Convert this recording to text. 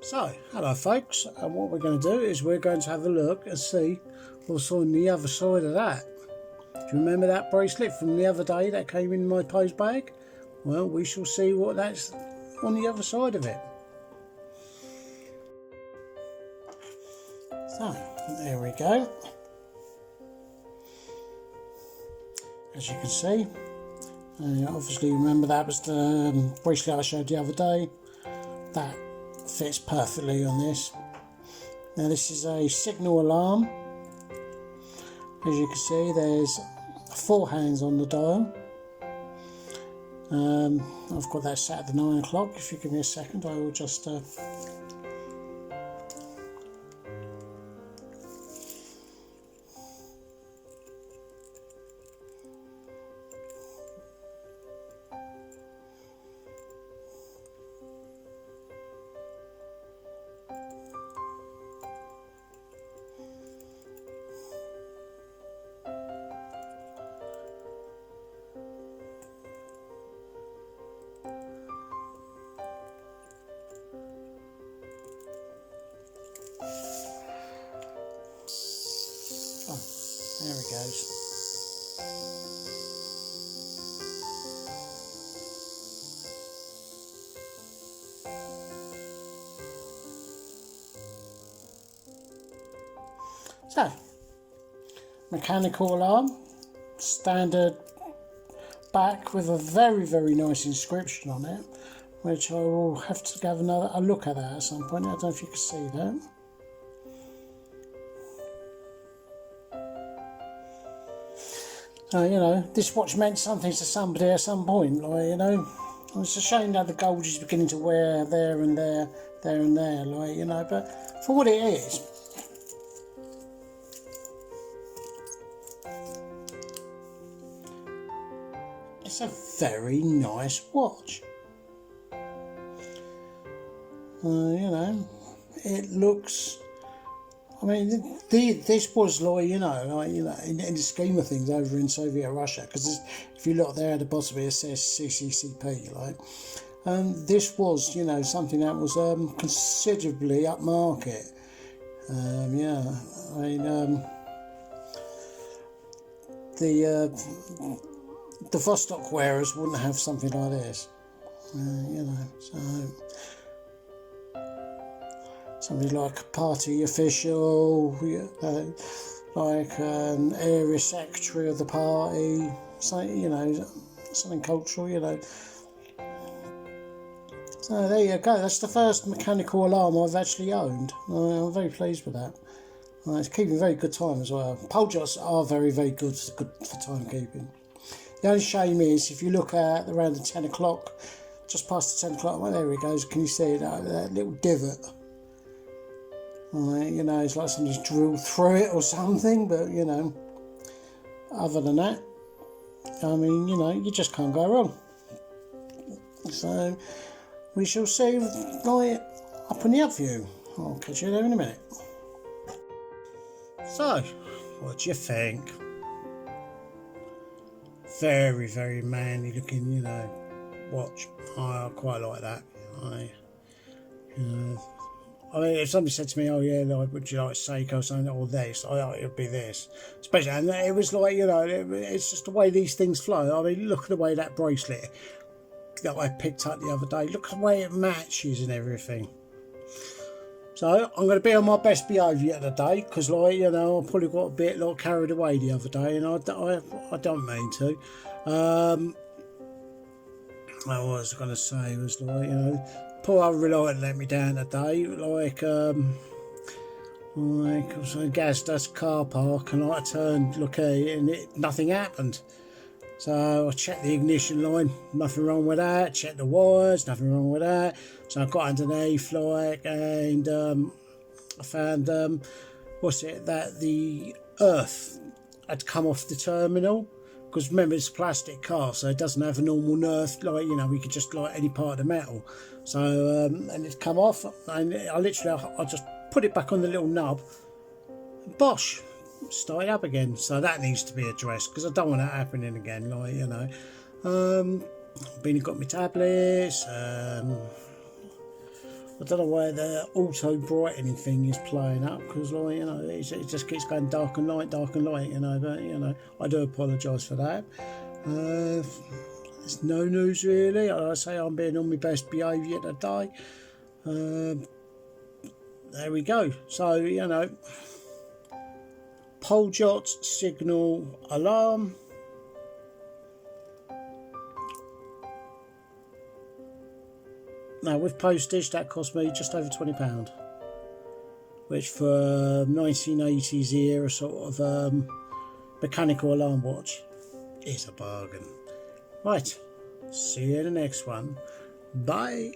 So, hello folks, and what we're going to do is we're going to have a look and see what's on the other side of that. Do you remember that bracelet from the other day that came in my post bag? Well, we shall see what that's on the other side of it. So, there we go. As you can see, obviously remember that was the bracelet I showed the other day. That fits perfectly on this. Now this is a signal alarm. As you can see, there's 4 hands on the dial. I've got that set at the 9 o'clock. If you give me a second, I will just there it goes. So, mechanical alarm, standard back with a very nice inscription on it, which I will have to have a look at that at some point. I don't know if you can see that. You know, this watch meant something to somebody at some point, like, you know. It's a shame that the gold is beginning to wear there and there, like, you know, but for what it is, it's a very nice watch. You know, it looks, I mean, this was like, you know, in the scheme of things over in Soviet Russia, because if you look there at the bottom it says CCCP, like, this was, you know, something that was considerably upmarket. Yeah, I mean, the Vostok wearers wouldn't have something like this, you know, so. Somebody like a party official, like an area secretary of the party, so, you know, something cultural, you know. So there you go, that's the first mechanical alarm I've actually owned. I'm very pleased with that. It's keeping very good time as well. Poljots are very good for timekeeping. The only shame is, if you look at around the 10 o'clock, just past the 10 o'clock, well, there it goes, can you see that little divot? You know, it's like somebody's drilled through it or something, but, you know, other than that, I mean, you know, you just can't go wrong. So, we shall see, like, up in the up view. I'll catch you there in a minute. So, what do you think? Very manly looking, you know, watch. I quite like that. You know, I mean, if somebody said to me, "Oh yeah, like, would you like Seiko or something, or this?" It would be this. Especially, and it was like, you know, it's just the way these things flow. I mean, look at the way that bracelet that I picked up the other day. Look at the way it matches and everything. So I'm going to be on my best behaviour today, because, like, you know, I probably got a bit like carried away the other day, and I don't mean to. What was I going to say was, like, you know, poor old Reliant let me down today. Like I was in a gas dust car park, and I turned, look at it, and nothing happened. So I checked the ignition line, nothing wrong with that. Checked the wires, nothing wrong with that. So I got underneath, like, and I found that the earth had come off the terminal. Because remember, it's a plastic car, so it doesn't have a normal earth, like, you know, we could just like any part of the metal. So and it's come off, and I just put it back on the little nub, and bosh, started up again. So that needs to be addressed, because I don't want that happening again, like, you know. Been and got my tablets, I don't know why the auto brightening thing is playing up, because, like, you know, it just keeps going dark and light, you know. But, you know, I do apologise for that. There's no news really. I say I'm being on my best behaviour today. There we go. So, you know, Poljot Signal Alarm. Now, with postage, that cost me just over £20, which for 1980s era sort of mechanical alarm watch is a bargain. Right, see you in the next one. Bye.